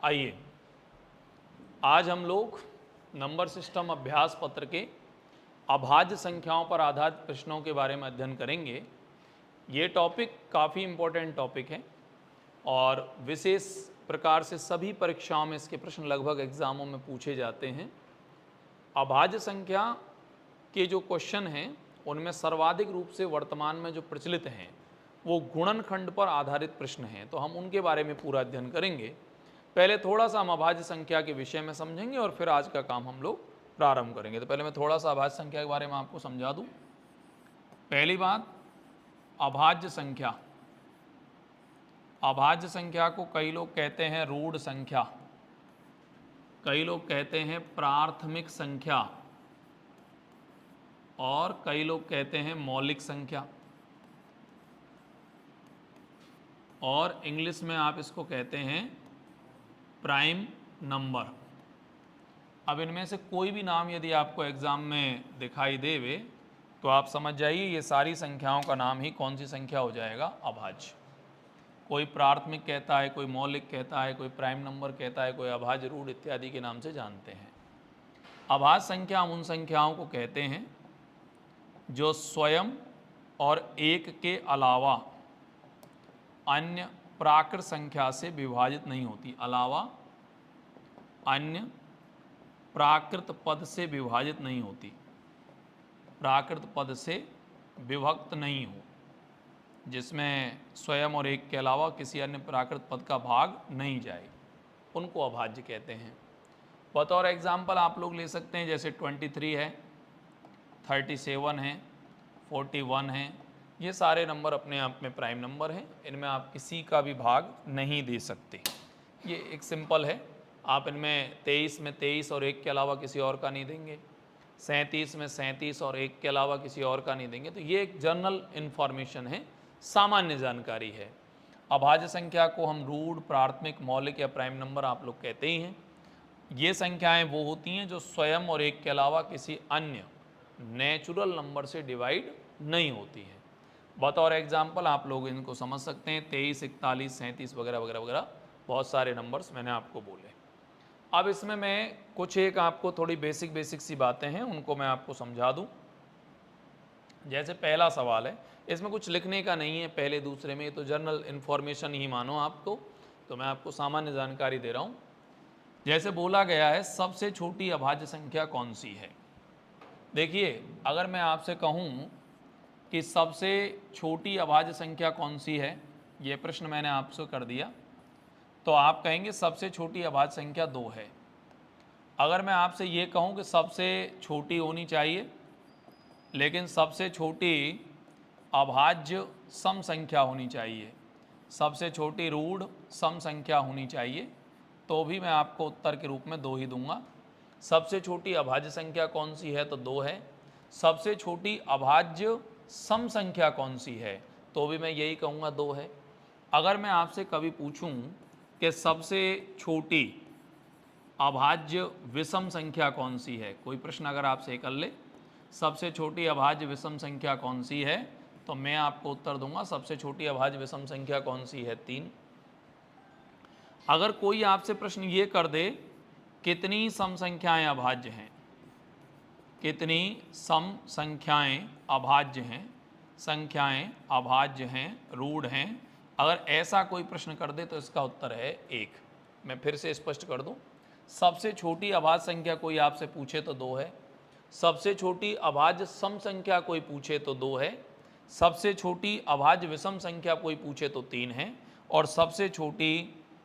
आइए आज हम लोग नंबर सिस्टम अभ्यास पत्र के अभाज्य संख्याओं पर आधारित प्रश्नों के बारे में अध्ययन करेंगे। ये टॉपिक काफ़ी इम्पोर्टेंट टॉपिक है और विशेष प्रकार से सभी परीक्षाओं में इसके प्रश्न लगभग एग्ज़ामों में पूछे जाते हैं। अभाज्य संख्या के जो क्वेश्चन हैं उनमें सर्वाधिक रूप से वर्तमान में जो प्रचलित हैं वो गुणनखंड पर आधारित प्रश्न हैं, तो हम उनके बारे में पूरा अध्ययन करेंगे। पहले थोड़ा सा हम अभाज्य संख्या के विषय में समझेंगे और फिर आज का काम हम लोग प्रारंभ करेंगे। तो पहले मैं थोड़ा सा अभाज्य संख्या के बारे में आपको समझा दूं। पहली बात, अभाज्य संख्या, अभाज्य संख्या को कई लोग कहते हैं रूढ़ संख्या, कई लोग कहते हैं प्राथमिक संख्या और कई लोग कहते हैं मौलिक संख्या, और इंग्लिश में आप इसको कहते हैं प्राइम नंबर। अब इनमें से कोई भी नाम यदि आपको एग्ज़ाम में दिखाई देवे तो आप समझ जाइए ये सारी संख्याओं का नाम ही कौन सी संख्या हो जाएगा, अभाज्य। कोई प्राथमिक कहता है, कोई मौलिक कहता है, कोई प्राइम नंबर कहता है, कोई अभाज्य, रूढ़ इत्यादि के नाम से जानते हैं। अभाज्य संख्या हम उन संख्याओं को कहते हैं जो स्वयं और एक के अलावा अन्य प्राकृत संख्या से विभाजित नहीं होती, अलावा अन्य प्राकृत पद से विभाजित नहीं होती, प्राकृत पद से विभक्त नहीं हो, जिसमें स्वयं और एक के अलावा किसी अन्य प्राकृत पद का भाग नहीं जाए, उनको अभाज्य कहते हैं। बतौर एग्जाम्पल आप लोग ले सकते हैं, जैसे 23 है, 37 है, 41 है, ये सारे नंबर अपने आप में प्राइम नंबर हैं, इनमें आप किसी का भी भाग नहीं दे सकते। ये एक सिंपल है। आप इनमें 23 में 23 और एक के अलावा किसी और का नहीं देंगे, 37 में 37 और एक के अलावा किसी और का नहीं देंगे। तो ये एक जनरल इन्फॉर्मेशन है, सामान्य जानकारी है। अभाज्य संख्या को हम रूढ़, प्राथमिक, मौलिक या प्राइम नंबर आप लोग कहते ही हैं। ये संख्याएं वो होती हैं जो स्वयं और एक के अलावा किसी अन्य नेचुरल नंबर से डिवाइड नहीं होती हैं। बतौर एग्जाम्पल आप लोग इनको समझ सकते हैं, 23, 41, 37 वगैरह वगैरह वगैरह, बहुत सारे नंबर्स मैंने आपको बोले। अब इसमें मैं कुछ एक आपको थोड़ी बेसिक सी बातें हैं उनको मैं आपको समझा दूं। जैसे पहला सवाल है, इसमें कुछ लिखने का नहीं है पहले दूसरे में, ये तो जनरल इन्फॉर्मेशन ही मानो आपको, तो मैं आपको सामान्य जानकारी दे रहा हूँ। जैसे बोला गया है सबसे छोटी अभाज्य संख्या कौन सी है। देखिए, अगर मैं आपसे कहूँ कि सबसे छोटी अभाज्य संख्या कौन सी है, ये प्रश्न मैंने आपसे कर दिया, तो आप कहेंगे सबसे छोटी अभाज्य संख्या 2 है। अगर मैं आपसे ये कहूँ कि सबसे छोटी होनी चाहिए लेकिन सबसे छोटी अभाज्य सम संख्या होनी चाहिए, सबसे छोटी रूढ़ सम संख्या होनी चाहिए, तो भी मैं आपको उत्तर के रूप में 2 ही दूंगा। सबसे छोटी अभाज्य संख्या कौन सी है, तो 2 है। सबसे छोटी अभाज्य सम संख्या कौन सी है, तो भी मैं यही कहूँगा 2 है। अगर मैं आपसे कभी पूछूं कि सबसे छोटी अभाज्य विषम संख्या कौन सी है, कोई प्रश्न अगर आपसे कर ले सबसे छोटी अभाज्य विषम संख्या कौन सी है, तो मैं आपको उत्तर दूंगा सबसे छोटी अभाज्य विषम संख्या कौन सी है, 3। अगर कोई आपसे प्रश्न ये कर दे कितनी सम संख्याएं अभाज्य हैं, कितनी सम संख्याएं अभाज्य हैं, संख्याएं अभाज्य हैं, रूढ़ हैं, अगर ऐसा कोई प्रश्न कर दे तो इसका उत्तर है 1। मैं फिर से स्पष्ट कर दूं, सबसे छोटी अभाज्य संख्या कोई आपसे पूछे तो 2 है, सबसे छोटी अभाज्य सम संख्या कोई पूछे तो 2 है, सबसे छोटी अभाज्य विषम संख्या कोई पूछे तो 3 है, और सबसे छोटी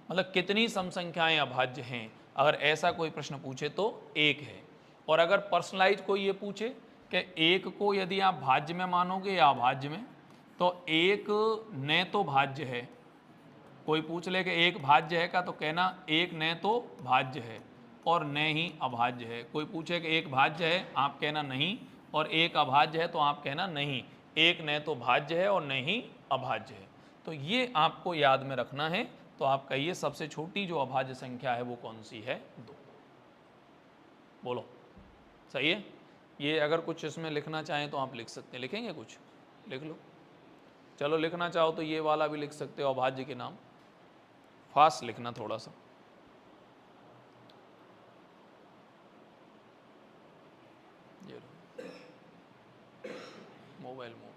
मतलब कितनी सम संख्याएं अभाज्य हैं, अगर ऐसा कोई प्रश्न पूछे तो 1 है। और अगर पर्सनलाइज कोई ये पूछे कि 1 को यदि आप भाज्य में मानोगे या अभाज्य में, तो 1 न तो भाज्य है, कोई पूछ ले कि 1 भाज्य है का, तो कहना 1 न तो भाज्य है और न ही अभाज्य है। कोई पूछे कि 1 भाज्य है, आप कहना नहीं, और 1 अभाज्य है तो आप कहना नहीं, 1 न तो भाज्य है और न ही अभाज्य है। तो ये आपको याद में रखना है। तो आप कहिए सबसे छोटी जो अभाज्य संख्या है वो कौन सी है, 2। बोलो, सही है। ये अगर कुछ इसमें लिखना चाहें तो आप लिख सकते हैं, लिखेंगे कुछ, लिख लो। चलो लिखना चाहो तो ये वाला भी लिख सकते हो, अभाज्य के नाम, फास्ट लिखना थोड़ा सा। Mobile mobile.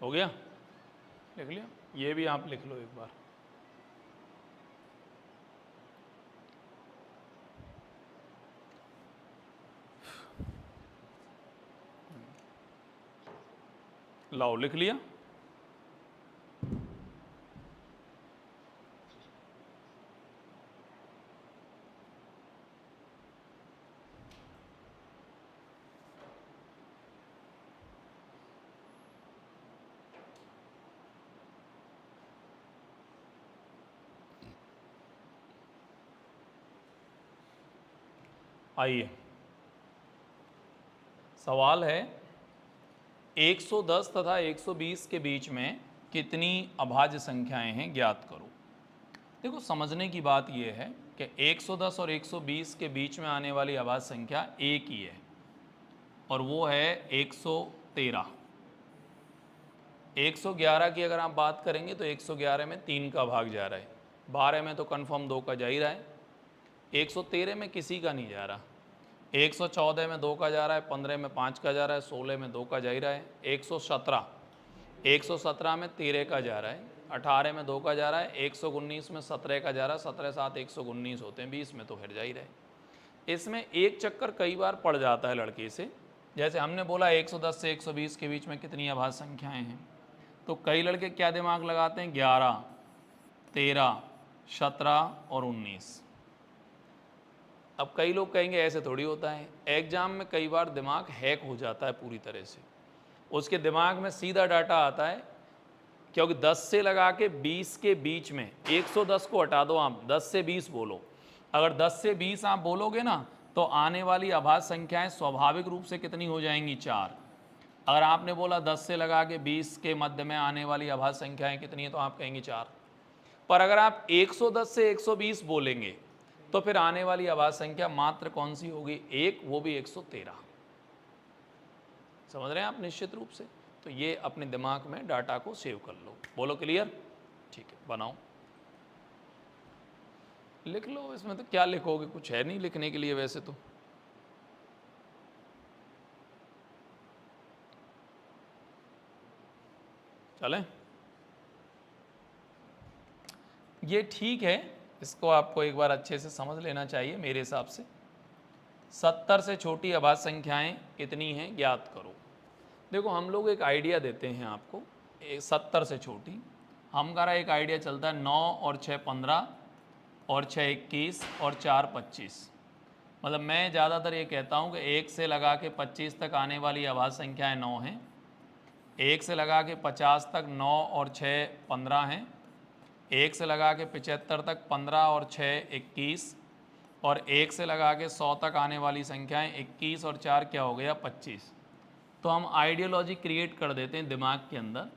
हो गया, लिख लिया, ये भी आप लिख लो एक बार। लाओ, लिख लिया। आइए, सवाल है 110 तथा 120 के बीच में कितनी अभाज्य संख्याएं हैं, ज्ञात करो। देखो, समझने की बात यह है कि 110 और 120 के बीच में आने वाली अभाज्य संख्या एक ही है, और वो है 113। 111 की अगर आप बात करेंगे तो 111 में 3 का भाग जा रहा है, 12 में तो कन्फर्म 2 का जा ही रहा है, 113 में किसी का नहीं जा रहा, 114 में 2 का जा रहा है, 15 में 5 का जा रहा है, 16 में 2 का जा ही रहा है, 117 में 13 का जा रहा है, 18 में 2 का जा रहा है, 119 में 17 का जा रहा है, 17 7 119 होते हैं, 20 में तो फिर जा ही रहे। इसमें एक चक्कर कई बार पड़ जाता है लड़के से, जैसे हमने बोला 110 से 120 के बीच में कितनी अभाज्य संख्याएं हैं, तो कई लड़के क्या दिमाग लगाते हैं, 11, 13, 17 और 19। अब कई लोग कहेंगे ऐसे थोड़ी होता है, एग्जाम में कई बार दिमाग हैक हो जाता है पूरी तरह से, उसके दिमाग में सीधा डाटा आता है, क्योंकि 10 से लगा के 20 के बीच में 110 को हटा दो, आप 10 से 20 बोलो, अगर 10 से 20 आप बोलोगे ना तो आने वाली अभाज्य संख्याएं स्वाभाविक रूप से कितनी हो जाएंगी, 4। अगर आपने बोला 10 से लगा के 20 के मध्य में आने वाली अभाज्य संख्याएं कितनी है तो आप कहेंगे 4। पर अगर आप 110 से 120 बोलेंगे तो फिर आने वाली अभाज्य संख्या मात्र कौन सी होगी, एक, वो भी 113। समझ रहे हैं आप निश्चित रूप से। तो ये अपने दिमाग में डाटा को सेव कर लो। बोलो क्लियर, ठीक है, बनाओ, लिख लो। इसमें तो क्या लिखोगे, कुछ है नहीं लिखने के लिए वैसे तो। चलें, ये ठीक है, इसको आपको एक बार अच्छे से समझ लेना चाहिए मेरे हिसाब से। 70 से छोटी अभाज्य संख्याएं कितनी हैं, ज्ञात करो। देखो, हम लोग एक आइडिया देते हैं आपको, 70 से छोटी हमारा एक आइडिया चलता है 9 और 6 15 और 6 21 और 4 25। मतलब मैं ज़्यादातर ये कहता हूँ कि 1 से लगा के 25 तक आने वाली अभाज्य संख्याएं 9 हैं, 1 से लगा के 50 तक 9 और 6 15 हैं, 1 से लगा के 75 तक 15 और 6 21, और 1 से लगा के 100 तक आने वाली संख्याएं 21 और 4 क्या हो गया, 25। तो हम आइडियोलॉजी क्रिएट कर देते हैं दिमाग के अंदर,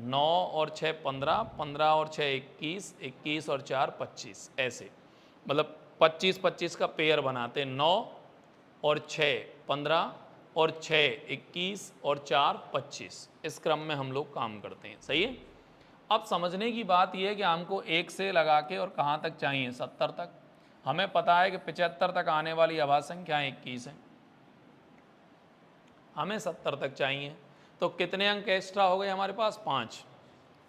9 और 6 15, 15 और 6 21, 21 और 4 25, ऐसे मतलब 25 25 का पेयर बनाते हैं, 9 और 6 15 और 6 21 और 4 25, इस क्रम में हम लोग काम करते हैं। सही है। अब समझने की बात यह है कि हमको 1 से लगा के और कहाँ तक चाहिए, 70 तक। हमें पता है कि 75 तक आने वाली अभाज्य संख्याएं 21 हैं, हमें 70 तक चाहिए, तो कितने अंक एक्स्ट्रा हो गए हमारे पास? 5।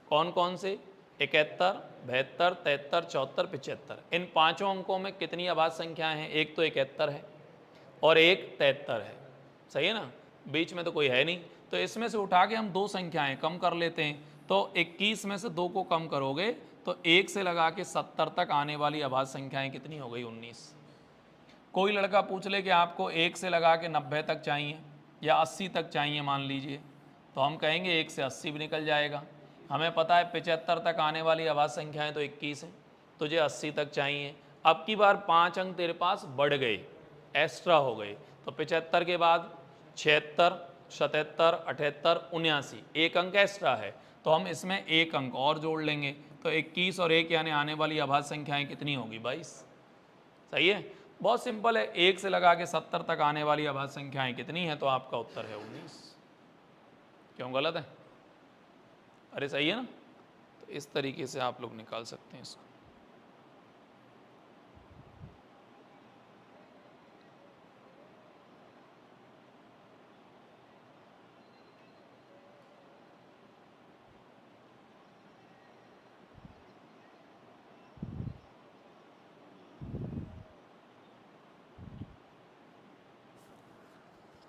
कौन कौन से? 71, 72, 73, 74, 75। इन पांचों अंकों में कितनी अभाज्य संख्याएं हैं? एक तो 71 है और एक 73 है, सही है ना, बीच में तो कोई है नहीं। तो इसमें से उठा के हम दो संख्याएं कम कर लेते हैं। तो 21 में से 2 को कम करोगे तो 1 से लगा के 70 तक आने वाली अभाज्य संख्याएं कितनी हो गई? 19। कोई लड़का पूछ ले कि आपको 1 से लगा के 90 तक चाहिए या 80 तक चाहिए मान लीजिए, तो हम कहेंगे 1 से 80 भी निकल जाएगा। हमें पता है 75 तक आने वाली अभाज्य संख्याएं तो 21 है, तुझे 80 तक चाहिए। अब की बार 5 अंक तेरे पास बढ़ गए, एक्स्ट्रा हो गए, तो 75 के बाद 76, 77, 78, 79, एक अंक एक्स्ट्रा है, तो हम इसमें एक अंक और जोड़ लेंगे। तो 21 और 1 यानी आने वाली अभाज्य संख्याएं कितनी होगी? 22। सही है, बहुत सिंपल है। 1 से लगा के 70 तक आने वाली अभाज्य संख्याएं कितनी है? तो आपका उत्तर है 19। क्यों गलत है? अरे सही है ना। तो इस तरीके से आप लोग निकाल सकते हैं इसको।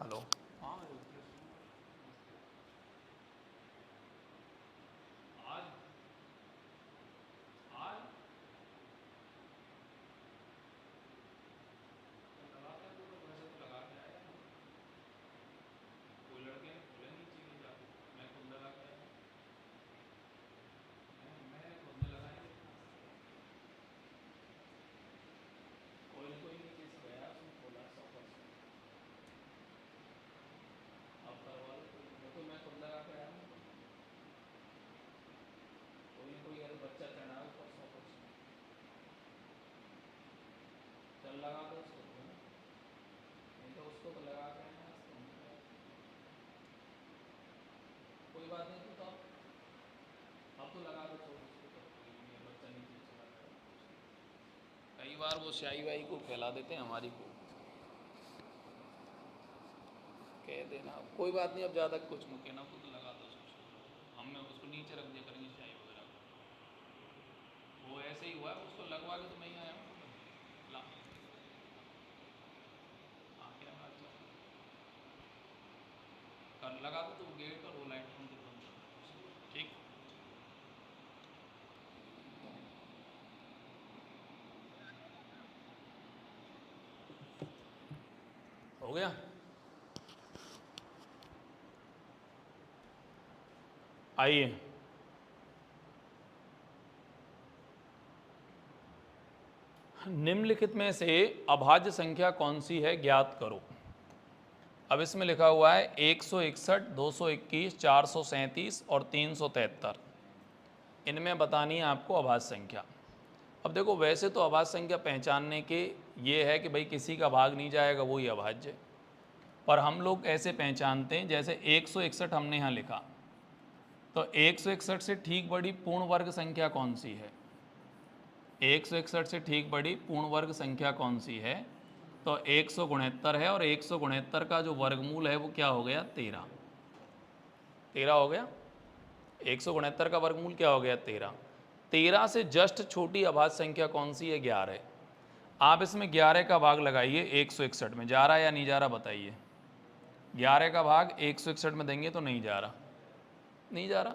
हेलो, हाँ आज आज लगा के तो वैसे तो लगा के आया, कोई लड़के ने खोले नीचे नहीं जाते, मैं खुद लगा के आया, मैं खुद ने लगाया, कोई ना कोई नीचे से गया उसने खोला 100%। अब करवा लो, देखो मैं खुद लगा के आया हूँ, कोई ना कोई अगर बच्चा चढ़ा ऊपर 100%, चल लगा दो उसको, नहीं तो उसको तो लगा के आना, कोई बात नहीं। तो अब तो लगा दो, छोड़ उसको, तो बच्चा नीचे चला गया। कई बार वो स्याही वाई को फैला देते हैं, हमारी को कह देना कोई बात नहीं, अब ज़्यादा कुछ मुके ना, खुद लगा दो उसको, हमने उसको नीचे रख दिया करेंगे स्याही वगैरह। वो ऐसे ही हुआ है, उसको लगवा के तो मैं ही आया हूँ। ला हाँ, क्या बात है, कर लगा दो तो गेट और वो लाइट बंद कर दो, ठीक। हो गया। आइए, निम्नलिखित में से अभाज्य संख्या कौन सी है, ज्ञात करो। अब इसमें लिखा हुआ है 161, 221, 437 और 373। इनमें बतानी है आपको अभाज्य संख्या। अब देखो, वैसे तो अभाज्य संख्या पहचानने के ये है कि भाई किसी का भाग नहीं जाएगा, वही अभाज्य, पर हम लोग ऐसे पहचानते हैं, जैसे 161 हमने यहाँ लिखा, तो 161 से ठीक बड़ी पूर्ण वर्ग संख्या कौन सी है? 161 से ठीक बड़ी पूर्ण वर्ग संख्या कौन सी है? तो 169 है, और 169 का जो वर्गमूल है वो क्या हो गया? 13। 13 हो गया। 169 का वर्गमूल क्या हो गया? 13। 13 से जस्ट छोटी अभाज्य संख्या कौन सी है? 11। आप इसमें 11 का भाग लगाइए 161 में, जा रहा है या नहीं जा रहा बताइए। 11 का भाग 161 में देंगे तो नहीं जा रहा, नहीं जा रहा।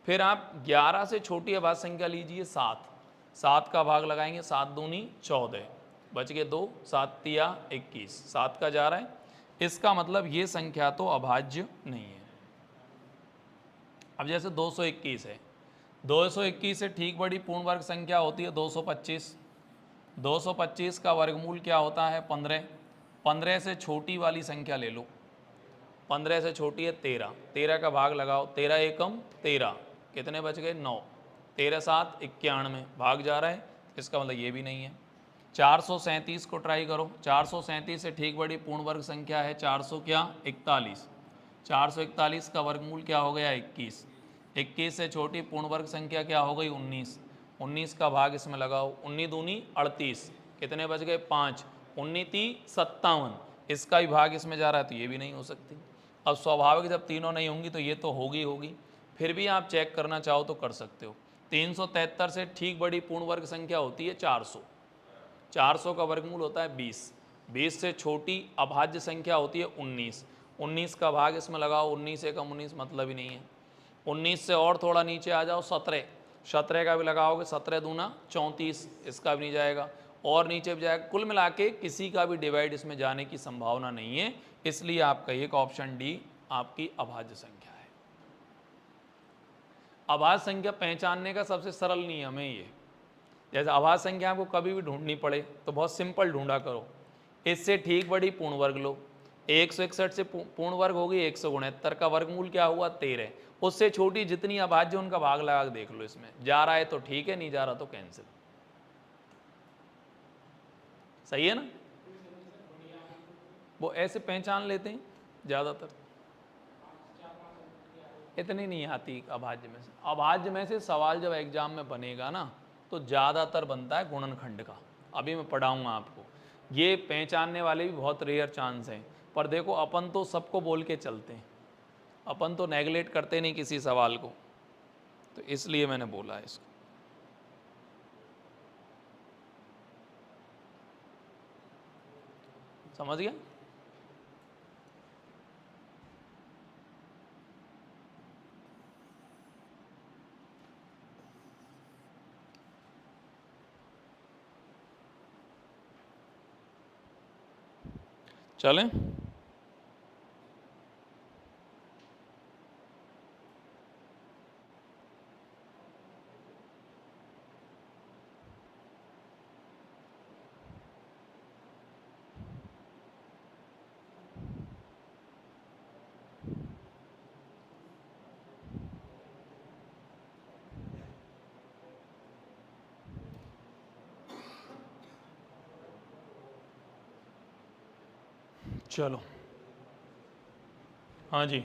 फिर आप 11 से छोटी अभाज्य संख्या लीजिए 7। 7 का भाग लगाएंगे, 7 दूनी 14, बच गए 2, 7 तिया 21, 7 का जा रहा है। इसका मतलब ये संख्या तो अभाज्य नहीं है। अब जैसे 221 है, 221 से ठीक बड़ी पूर्ण वर्ग संख्या होती है 225। 225 का वर्गमूल क्या होता है? 15। 15 से छोटी वाली संख्या ले लो, 15 से छोटी है 13। 13 का भाग लगाओ, 13 एकम 13, कितने बच गए? 9। 13 7 91, भाग जा रहा है, इसका मतलब ये भी नहीं है। 437 को ट्राई करो, 437 से ठीक बड़ी पूर्ण वर्ग संख्या है 400 क्या? 41। 441 का वर्गमूल क्या हो गया? 21। 21 से छोटी पूर्ण वर्ग संख्या क्या हो गई? 19। 19 का भाग इसमें लगाओ, 19 दूनी 38, कितने बच गए 5, 19 57, इसका भी भाग इसमें जा रहा है तो ये भी नहीं हो सकती। अब स्वाभाविक जब तीनों नहीं होंगी तो ये तो होगी, फिर भी आप चेक करना चाहो तो कर सकते हो। 373 से ठीक बड़ी पूर्ण वर्ग संख्या होती है 400, 400 का वर्गमूल होता है 20, 20 से छोटी अभाज्य संख्या होती है 19, 19 का भाग इसमें लगाओ, 19 एकम 19, मतलब ही नहीं है। 19 से और थोड़ा नीचे आ जाओ 17, 17 का भी लगाओगे, 17 दूना 34, इसका भी नहीं जाएगा, और नीचे भी जाएगा। कुल मिला के किसी का भी डिवाइड इसमें जाने की संभावना नहीं है, इसलिए आपका एक ऑप्शन डी आपकी अभाज्य संख्या है। अभाज्य संख्या पहचानने का सबसे सरल नियम है ये। जैसे अभाज्य संख्या आपको कभी भी ढूंढनी पड़े तो बहुत सिंपल ढूंढा करो, इससे ठीक बड़ी पूर्ण वर्ग लो। 161 से पूर्ण वर्ग होगी 169 का वर्गमूल क्या हुआ 13, उससे छोटी जितनी अभाज्य उनका भाग लगा के देख लो, इसमें जा रहा है तो ठीक है, नहीं जा रहा तो कैंसिल। सही है ना, वो ऐसे पहचान लेते हैं ज़्यादातर, इतनी नहीं आती अभाज्य में से। अभाज्य में से सवाल जब एग्जाम में बनेगा ना तो ज़्यादातर बनता है गुणनखंड का, अभी मैं पढ़ाऊँगा आपको। ये पहचानने वाले भी बहुत रेयर चांस हैं, पर देखो अपन तो सबको बोल के चलते हैं, अपन तो नेगलेक्ट करते नहीं किसी सवाल को, तो इसलिए मैंने बोला है इसको। समझ गया? चलें, चलो हाँ जी,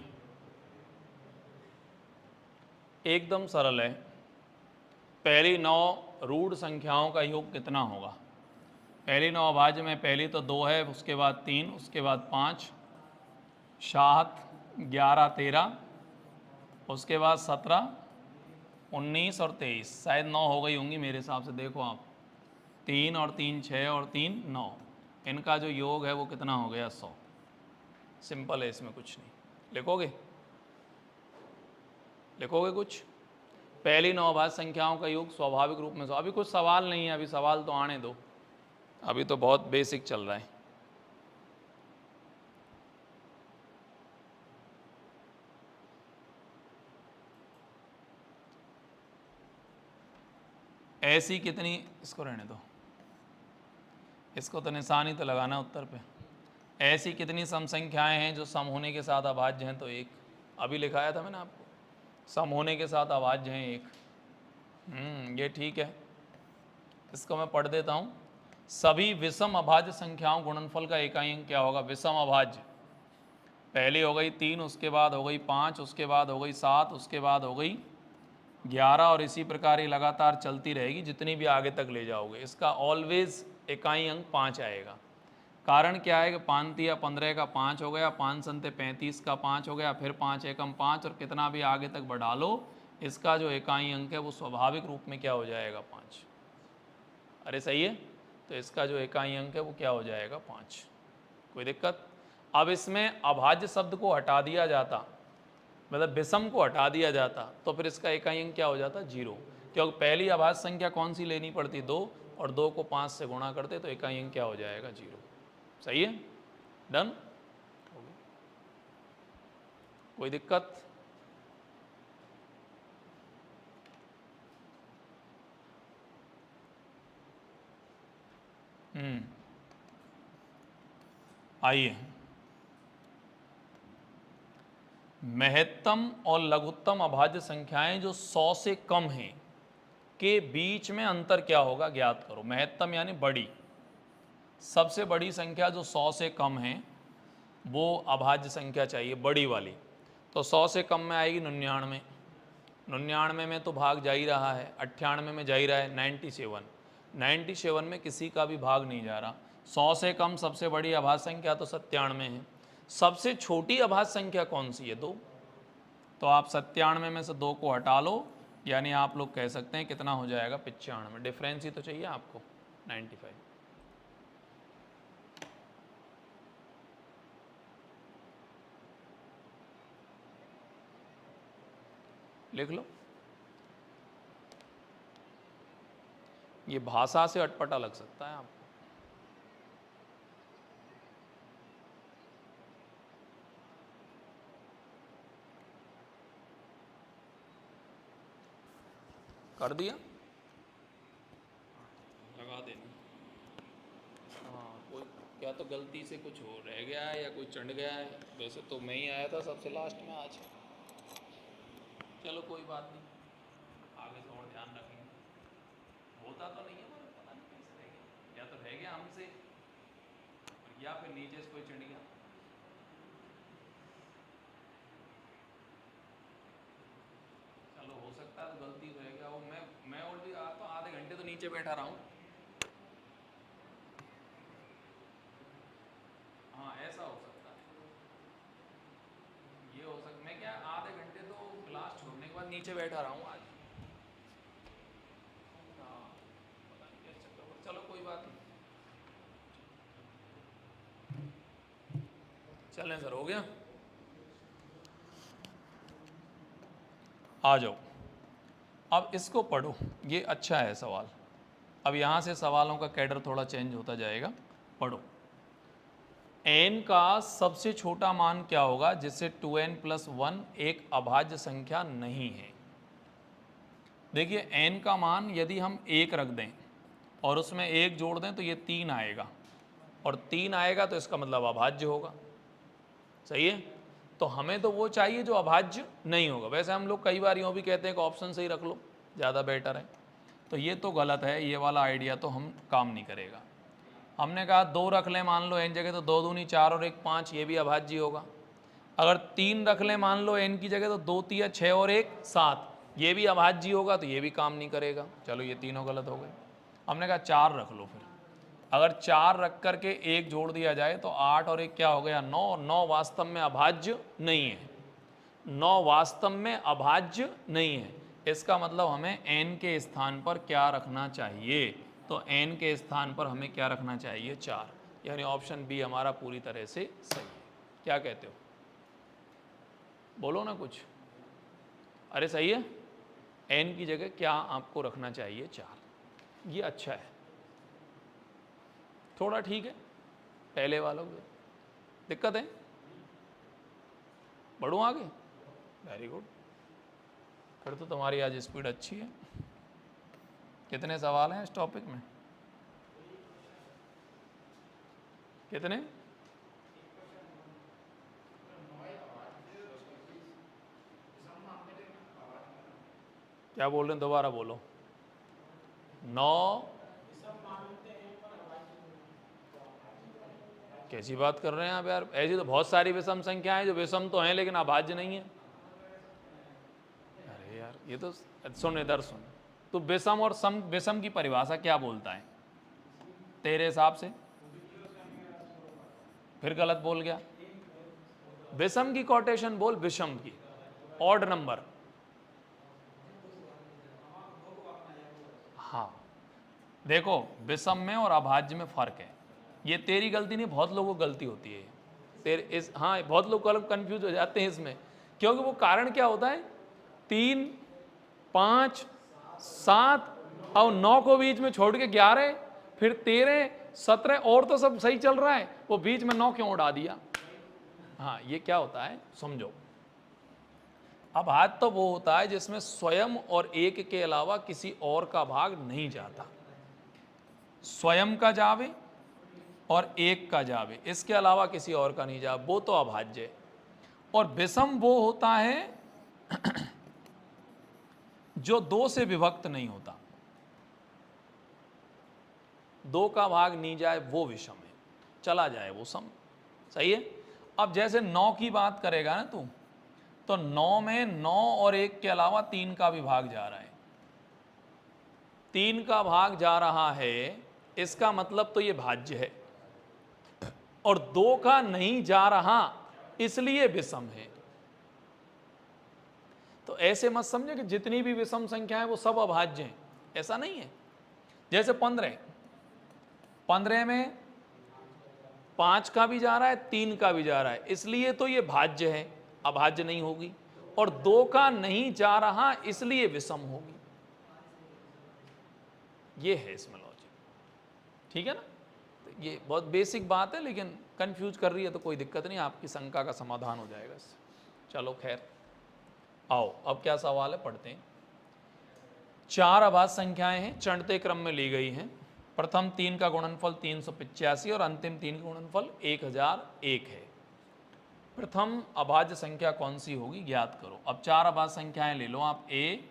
एकदम सरल है। पहली 9 रूढ़ संख्याओं का योग कितना होगा? पहली 9 अभाज्य में पहली तो 2 है, उसके बाद 3, उसके बाद 5, 7, 11, 13, उसके बाद 17, 19 और 23, शायद 9 हो गई होंगी मेरे हिसाब से। देखो आप, 3 और 3 6 और 3 9, इनका जो योग है वो कितना हो गया 100। सिंपल है, इसमें कुछ नहीं। लिखोगे? लिखोगे कुछ? पहली 9 अभाज्य संख्याओं का योग स्वाभाविक रूप में 100। अभी कुछ सवाल नहीं है, अभी सवाल तो आने दो, अभी तो बहुत बेसिक चल रहा है। ऐसी कितनी, इसको रहने दो, इसको तो निशानी तो लगाना उत्तर पे। ऐसी कितनी सम संख्याएं हैं जो सम होने के साथ अभाज्य हैं? तो एक, अभी लिखाया था मैंने आपको, सम होने के साथ अभाज्य हैं एक। ये ठीक है, इसको मैं पढ़ देता हूँ। सभी विषम अभाज्य संख्याओं गुणनफल का इकाई अंक क्या होगा? विषम अभाज्य, पहली हो गई 3, उसके बाद हो गई 5, उसके बाद हो गई 7, उसके बाद हो गई 11, और इसी प्रकार ये लगातार चलती रहेगी जितनी भी आगे तक ले जाओगे। इसका ऑलवेज इकाई अंक 5 आएगा। कारण क्या है कि 5 तिया 15 का 5 हो गया, 5 संते 35 का 5 हो गया, फिर 5 एकम 5, और कितना भी आगे तक बढ़ा लो, इसका जो इकाई अंक है वो स्वाभाविक रूप में क्या हो जाएगा? 5। अरे सही है, तो इसका जो इकाई अंक है वो क्या हो जाएगा? 5। कोई दिक्कत? अब इसमें अभाज्य शब्द को हटा दिया जाता, मतलब विषम को हटा दिया जाता, तो फिर इसका इकाई अंक क्या हो जाता? 0, क्योंकि पहली अभाज्य संख्या कौन सी लेनी पड़ती? 2, और 2 को 5 से गुणा करते तो इकाई अंक क्या हो जाएगा? 0। सही है, डन। कोई दिक्कत? आइए, महत्तम और लघुत्तम अभाज्य संख्याएं जो 100 से कम हैं के बीच में अंतर क्या होगा ज्ञात करो। महत्तम यानी बड़ी, सबसे बड़ी संख्या जो 100 से कम है वो अभाज्य संख्या चाहिए, बड़ी वाली। तो 100 से कम में आएगी 99, 99 में तो भाग जा ही रहा है, 98 में जा ही रहा है 97, 97 में किसी का भी भाग नहीं जा रहा। 100 से कम सबसे बड़ी अभाज्य संख्या तो 97 है। सबसे छोटी अभाज्य संख्या कौन सी है? 2। तो आप 97 में से 2 को हटा लो, यानी आप लोग कह सकते हैं कितना हो जाएगा? 95। डिफरेंस ही तो चाहिए आपको, 95। लिख लो। ये भाषा से अटपटा लग सकता है आपको। कर दिया? लगा देना। हाँ, कोई क्या तो गलती से कुछ हो रह गया है या कोई चढ़ गया है। वैसे तो मैं ही आया था सबसे लास्ट में आज। चलो कोई बात नहीं, आगे से और ध्यान रखेंगे। होता तो नहीं है मगर पता नहीं कैसे रह गया, या तो रह गया हमसे या फिर नीचे से कोई चढ़ गया। चलो हो सकता है तो गलती रह गया वो। मैं ऑलरेडी तो आधे घंटे तो नीचे बैठा रहा हूँ। हाँ ऐसा हो सकता है, ये हो सकता। मैं क्या आधे घंटे तो क्लास छोड़ने के बाद नीचे बैठा रहा हूँ आज। हाँ पता नहीं क्या चक्कर हुआ। चलो कोई बात नहीं, चलें सर, हो गया। आ जाओ, अब इसको पढ़ो, ये अच्छा है सवाल। अब यहाँ से सवालों का कैडर थोड़ा चेंज होता जाएगा। पढ़ो। n का सबसे छोटा मान क्या होगा जिससे 2n+1 एक अभाज्य संख्या नहीं है? देखिए n का मान यदि हम 1 रख दें और उसमें 1 जोड़ दें तो ये 3 आएगा, और 3 आएगा तो इसका मतलब अभाज्य होगा। सही है? तो हमें तो वो चाहिए जो अभाज्य नहीं होगा। वैसे हम लोग कई बार यूँ भी कहते हैं कि ऑप्शन से ही रख लो, ज़्यादा बेटर है। तो ये तो गलत है, ये वाला आइडिया तो हम काम नहीं करेगा। हमने कहा 2 रख लें मान लो n जगह, तो 2 दूनी 4 और 1 5, ये भी अभाज्य होगा। अगर 3 रख लें मान लो n की जगह, तो 2 3 6 और 1 7, ये भी अभाज्य होगा, तो ये भी काम नहीं करेगा। चलो ये तीनों गलत हो गए। हमने कहा 4 रख लो। फिर अगर 4 रख करके 1 जोड़ दिया जाए तो 8 और 1 क्या हो गया? 9। 9 वास्तव में अभाज्य नहीं है। 9 वास्तव में अभाज्य नहीं है। इसका मतलब हमें n के स्थान पर क्या रखना चाहिए? तो n के स्थान पर हमें क्या रखना चाहिए? 4। यानी ऑप्शन बी हमारा पूरी तरह से सही है। क्या कहते हो? बोलो ना कुछ। अरे सही है, n की जगह क्या आपको रखना चाहिए? 4। ये अच्छा है, थोड़ा ठीक है पहले वालों को। दिक्कत है? बढ़ूँ आगे? वेरी गुड, फिर तो तुम्हारी आज स्पीड अच्छी है। कितने सवाल हैं इस टॉपिक में? कितने? क्या बोल रहे हैं? दोबारा बोलो। 9? कैसी बात कर रहे हैं आप यार? ऐसी तो बहुत सारी विषम संख्याएं जो विषम तो हैं लेकिन अभाज्य नहीं है। अरे यार ये तो, सुन इधर सुन, तो विषम और सम, विषम की परिभाषा क्या बोलता है तेरे हिसाब से? फिर गलत बोल गया। विषम की कोटेशन बोल, विषम की ऑड नंबर। हाँ देखो, विषम में और अभाज्य में फर्क है। ये तेरी गलती नहीं, बहुत लोगों को गलती होती है तेरे इस। हाँ बहुत लोग कंफ्यूज हो जाते हैं इसमें, क्योंकि वो कारण क्या होता है? 3 5 7 और 9 को बीच में छोड़ के 11, फिर 13 17 और तो सब सही चल रहा है, वो बीच में 9 क्यों उड़ा दिया? हाँ ये क्या होता है समझो। अभाज्य तो वो होता है जिसमें स्वयं और एक के अलावा किसी और का भाग नहीं जाता। स्वयं का जावे और एक का जावे, इसके अलावा किसी और का नहीं जावे, वो तो अभाज्य है। और विषम वो होता है जो 2 से विभक्त नहीं होता, 2 का भाग नहीं जाए वो विषम है, चला जाए वो सम। सही है? अब जैसे 9 की बात करेगा ना तू, तो 9 में 9 और 1 के अलावा 3 का भी भाग जा रहा है। 3 का भाग जा रहा है, इसका मतलब तो ये भाज्य है, और 2 का नहीं जा रहा इसलिए विषम है। तो ऐसे मत समझे कि जितनी भी विषम संख्या है वो सब अभाज्य हैं, ऐसा नहीं है। जैसे 15 में 5 का भी जा रहा है, 3 का भी जा रहा है, इसलिए तो ये भाज्य है, अभाज्य नहीं होगी। और 2 का नहीं जा रहा इसलिए विषम होगी। ये है इसमें लॉजिक, ठीक है ना। तो ये बहुत बेसिक बात है, लेकिन कंफ्यूज कर रही है तो कोई दिक्कत नहीं, आपकी शंका का समाधान हो जाएगा इससे। चलो खैर, आओ अब क्या सवाल है पढ़ते हैं। 4 अभाज्य संख्याएं हैं, चढ़ते क्रम में ली गई हैं। प्रथम 3 का गुणनफल 385 और अंतिम 3 का गुणनफल 1001 है। प्रथम अभाज्य संख्या कौन सी होगी ज्ञात करो। अब 4 अभाज्य संख्याएं ले लो आप, ए,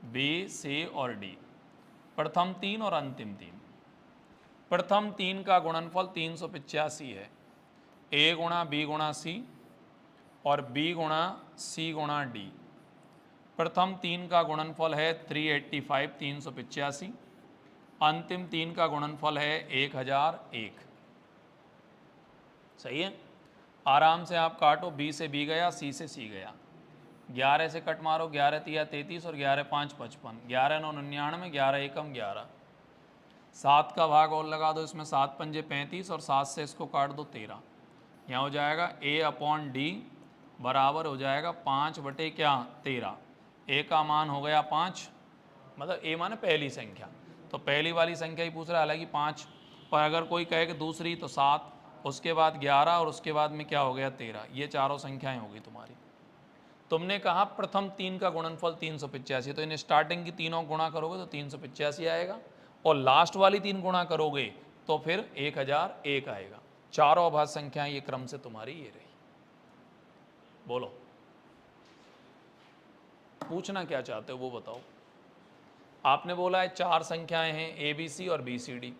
बी, सी और डी। प्रथम 3 और अंतिम 3। प्रथम 3 का गुणनफल 385 है, ए गुणा बी गुणा सी और बी गुणा सी गुणा डी। प्रथम 3 का गुणनफल है 385, 385। अंतिम 3 का गुणनफल है 1001। सही है। आराम से आप काटो, बी से बी गया, सी से सी गया। 11 से कट मारो, 11 तिया 33 और 11 5 55, 11 9 99, 11 एकम 11। 7 का भाग और लगा दो इसमें, 7 पंजे 35 और 7 से इसको काट दो 13। यहाँ हो जाएगा ए अपॉन डी बराबर हो जाएगा 5 बटे क्या 13। ए का मान हो गया 5, मतलब ए माने पहली संख्या, तो पहली वाली संख्या ही पूछ रहा है, हालांकि 5। पर अगर कोई कहे कि दूसरी तो 7, उसके बाद 11 और उसके बाद में क्या हो गया 13। ये चारों संख्याएं होगी तुम्हारी। तुमने कहा प्रथम 3 का गुणनफल 385, तो इन स्टार्टिंग की तीनों गुणा करोगे तो 385 आएगा, और लास्ट वाली 3 गुणा करोगे तो फिर 1001 आएगा। चारों अभाज्य संख्याएं ये क्रम से तुम्हारी ये रही। बोलो पूछना क्या चाहते हो वो बताओ। आपने बोला है 4 संख्याएं हैं, ए बी सी और बी सी डी।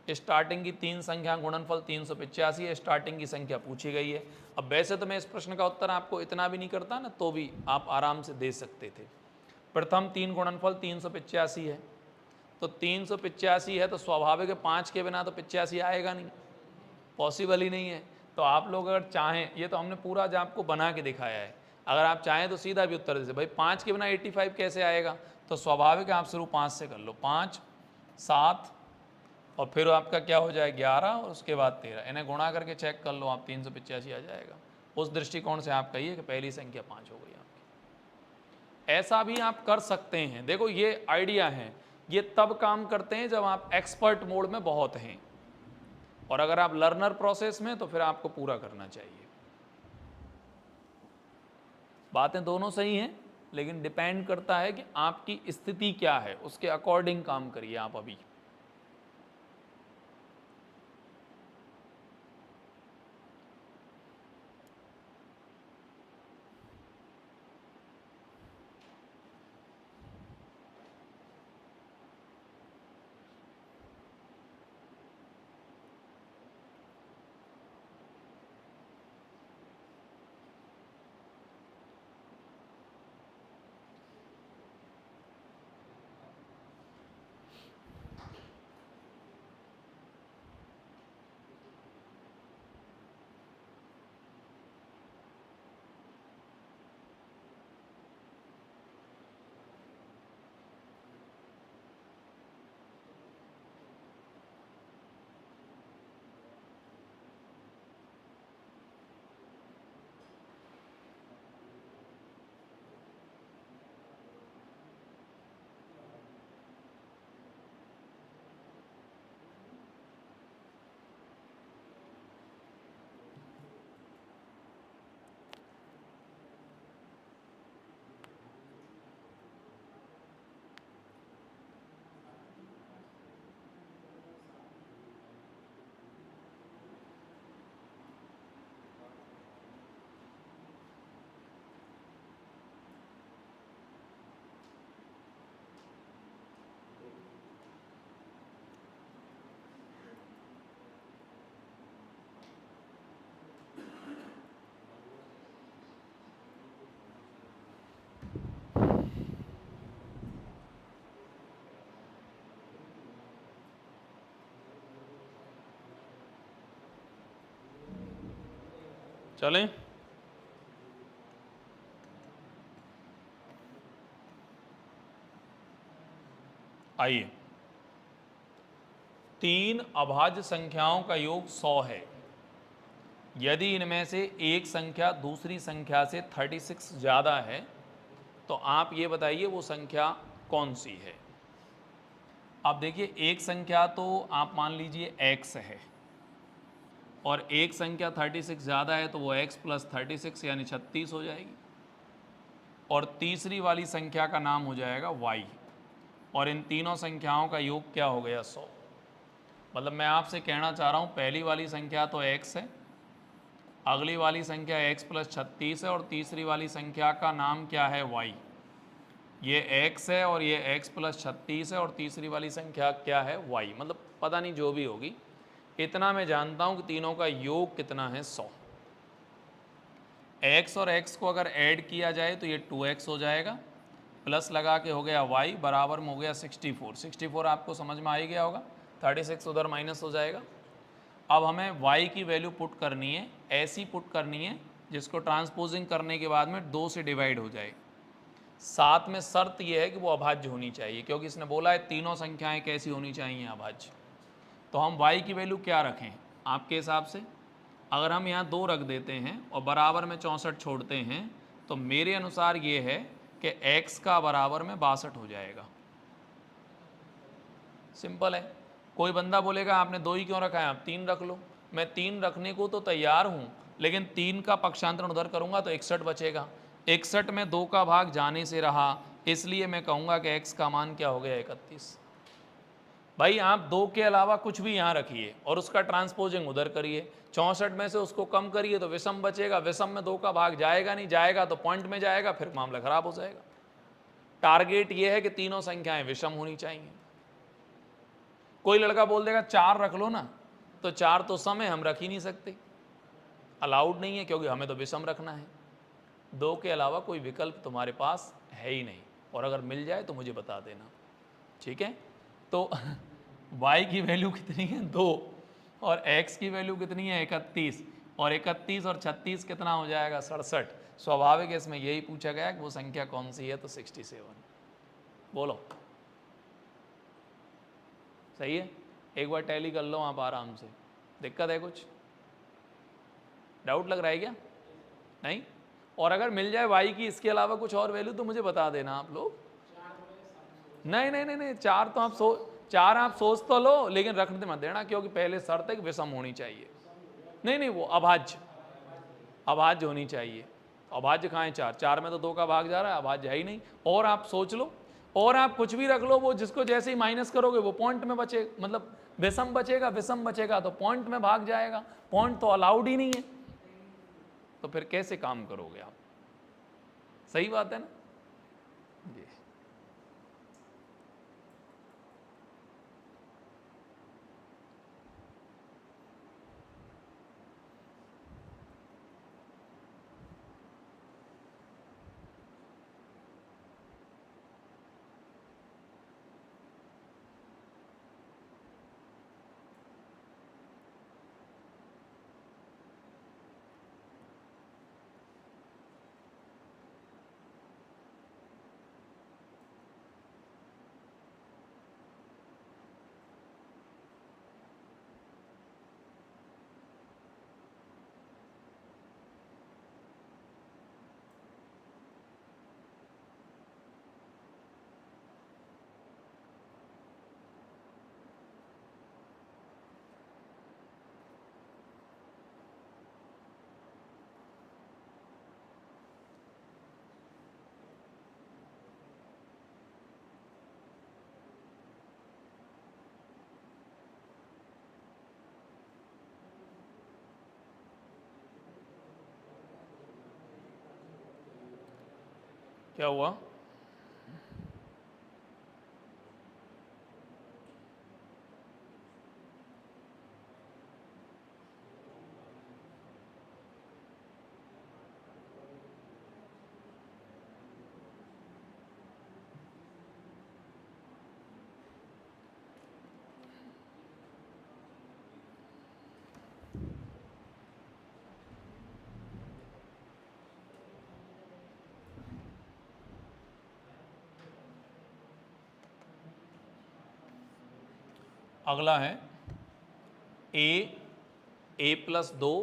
स्टार्टिंग की 3 संख्या गुणनफल 385 है, स्टार्टिंग की संख्या पूछी गई है। अब वैसे तो मैं इस प्रश्न का उत्तर आपको इतना भी नहीं करता ना, तो भी आप आराम से दे सकते थे। प्रथम 3 गुणनफल 385 है, तो 385 है तो स्वाभाविक है 5 के बिना तो 85 आएगा नहीं, पॉसिबल ही नहीं है। तो आप लोग अगर चाहें, ये तो हमने पूरा जो आपको बना के दिखाया है, अगर आप चाहें तो सीधा भी उत्तर दे भाई 5 के बिना 85 कैसे आएगा, तो स्वाभाविक है आप शुरू 5 से कर लो, 5 7 और फिर आपका क्या हो जाए 11 और उसके बाद 13, इन्हें गुणा करके चेक कर लो आप, 385 आ जाएगा। उस दृष्टिकोण से आप कहिए कि पहली संख्या 5 हो गई आपकी। ऐसा भी आप कर सकते हैं। देखो ये आइडिया है, ये तब काम करते हैं जब आप एक्सपर्ट मोड में बहुत हैं, और अगर आप लर्नर प्रोसेस में तो फिर आपको पूरा करना चाहिए। बातें दोनों सही हैं, लेकिन डिपेंड करता है कि आपकी स्थिति क्या है, उसके अकॉर्डिंग काम करिए आप अभी। चलें। आइए, 3 अभाज्य संख्याओं का योग 100 है। यदि इनमें से एक संख्या दूसरी संख्या से 36 ज़्यादा है तो आप ये बताइए वो संख्या कौन सी है। अब देखिए, एक संख्या तो आप मान लीजिए x है और एक संख्या 36 ज़्यादा है तो वो x प्लस 36 यानी 36 हो जाएगी, और तीसरी वाली संख्या का नाम हो जाएगा y, और इन तीनों संख्याओं का योग क्या हो गया 100। मतलब मैं आपसे कहना चाह रहा हूँ पहली वाली संख्या तो x है, अगली वाली संख्या x प्लस 36 है, और तीसरी वाली संख्या का नाम क्या है y। ये x है और ये x प्लस 36 है और तीसरी वाली संख्या क्या है y। मतलब पता नहीं जो भी होगी, इतना मैं जानता हूँ कि तीनों का योग कितना है 100। x और x को अगर ऐड किया जाए तो ये 2x हो जाएगा, प्लस लगा के हो गया y बराबर में हो गया 64। 64 आपको समझ में आ ही गया होगा, 36 उधर माइनस हो जाएगा। अब हमें y की वैल्यू पुट करनी है, ऐसी पुट करनी है जिसको ट्रांसपोजिंग करने के बाद में 2 से डिवाइड हो जाए। साथ में शर्त यह है कि वो अभाज्य होनी चाहिए, क्योंकि इसने बोला है तीनों संख्याएं कैसी होनी चाहिए, अभाज्य। तो हम y की वैल्यू क्या रखें आपके हिसाब से? अगर हम यहाँ 2 रख देते हैं और बराबर में 64 छोड़ते हैं तो मेरे अनुसार ये है कि x का बराबर में 62 हो जाएगा। सिंपल है। कोई बंदा बोलेगा आपने 2 ही क्यों रखा है, आप 3 रख लो। मैं 3 रखने को तो तैयार हूँ, लेकिन 3 का पक्षांतरण उधर करूँगा तो 61 बचेगा। 61 में 2 का भाग जाने से रहा, इसलिए मैं कहूँगा कि x का मान क्या हो गया 31। भाई आप 2 के अलावा कुछ भी यहाँ रखिए और उसका ट्रांसपोजिंग उधर करिए, 64 में से उसको कम करिए तो विषम बचेगा, विषम में 2 का भाग जाएगा नहीं, जाएगा तो पॉइंट में जाएगा, फिर मामला खराब हो जाएगा। टारगेट ये है कि तीनों संख्याएं विषम होनी चाहिए। कोई लड़का बोल देगा 4 रख लो ना, तो 4 तो सम है, हम रख ही नहीं सकते, अलाउड नहीं है, क्योंकि हमें तो विषम रखना है। 2 के अलावा कोई विकल्प तुम्हारे पास है ही नहीं, और अगर मिल जाए तो मुझे बता देना, ठीक है। तो y की वैल्यू कितनी है 2 और x की वैल्यू कितनी है 31, और 31 और 36 कितना हो जाएगा 67। स्वाभाविक है इसमें यही पूछा गया कि वो संख्या कौन सी है, तो 67। बोलो सही है। एक बार टैली कर लो आप आराम से। दिक्कत है कुछ, डाउट लग रहा है क्या? नहीं। और अगर मिल जाए y की इसके अलावा कुछ और वैल्यू तो मुझे बता देना आप लोग। नहीं नहीं नहीं नहीं, 4 तो आप 4 आप सोच तो लो, लेकिन रखने मत देना, क्योंकि पहले शर्त है कि विषम होनी चाहिए। नहीं नहीं, वो अभाज्य, अभाज्य होनी चाहिए। अभाज्य कहाँ है 4? 4 में तो 2 का भाग जा रहा है, अभाज्य है ही नहीं। और आप सोच लो, और आप कुछ भी रख लो, वो जिसको जैसे ही माइनस करोगे वो पॉइंट में बचे, मतलब विषम बचेगा, विषम बचेगा तो पॉइंट में भाग जाएगा, पॉइंट तो अलाउड ही नहीं है, तो फिर कैसे काम करोगे आप? सही बात है ना जी। क्या हुआ? अगला है ए प्लस 2,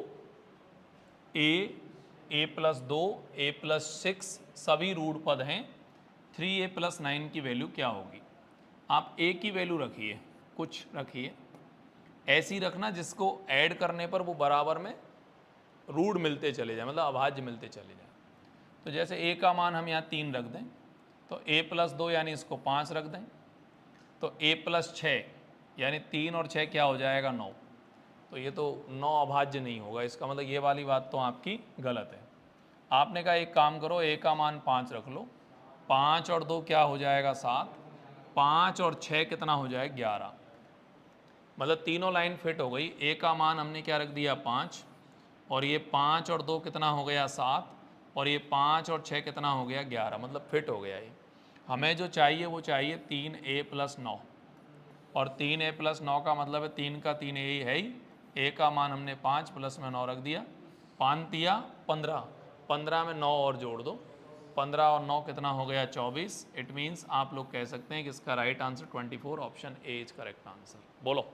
ए प्लस 2, ए प्लस 6 सभी रूट पद हैं। 3a प्लस 9 की वैल्यू क्या होगी? आप a की वैल्यू रखिए, कुछ रखिए, ऐसी रखना जिसको ऐड करने पर वो बराबर में रूट मिलते चले जाए, मतलब अभाज्य मिलते चले जाए। तो जैसे a का मान हम यहाँ 3 रख दें, तो a प्लस 2 यानी इसको 5 रख दें, तो a प्लस 6 यानी 3 और 6 क्या हो जाएगा? 9। तो ये तो 9 अभाज्य नहीं होगा, इसका मतलब ये वाली बात तो आपकी गलत है। आपने कहा एक काम करो, a का मान 5 रख लो, 5 और 2 क्या हो जाएगा? 7, 5 और 6 कितना हो जाएगा? 11। मतलब तीनों लाइन फिट हो गई। a का मान हमने क्या रख दिया? 5, और ये 5 और 2 कितना हो गया? 7, और ये 5 और 6 कितना हो गया? 11। मतलब फिट हो गया ये। हमें जो चाहिए वो चाहिए 3a प्लस 9, और 3a प्लस 9 का मतलब है 3 का 3 a ही है ही। a का मान हमने 5 प्लस में 9 रख दिया, 5 दिया 15, 15 में 9 और जोड़ दो, 15 और 9 कितना हो गया? 24। इट मीन्स आप लोग कह सकते हैं कि इसका right answer 24, option A is correct answer. बोलो,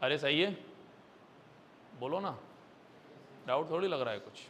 अरे सही है, बोलो ना, डाउट थोड़ी लग रहा है कुछ।